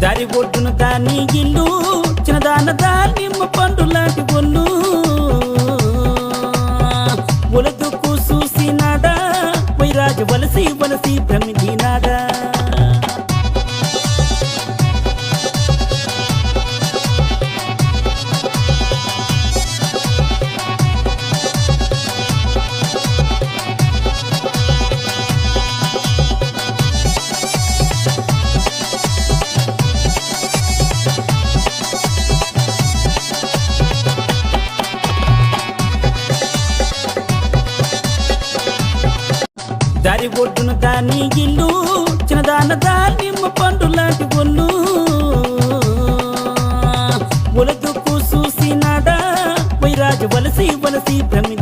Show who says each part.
Speaker 1: దారి ఒడ్డున దాని ఇల్లు చిన్నదాన దానిమ్మ పండు లాంటి ఒళ్ళు ఒలదుకు చూసినాడా వైరాజు వలసి వలసి భ్రమించినాడా దారి ఒడ్డున దాని ఇల్లు చిన్నదాన దానిమ్మ పండు లాంటి ఒళ్ళు ఒలదుకు చూసినాడా వైరాజు వలసి వలసి భ్రమి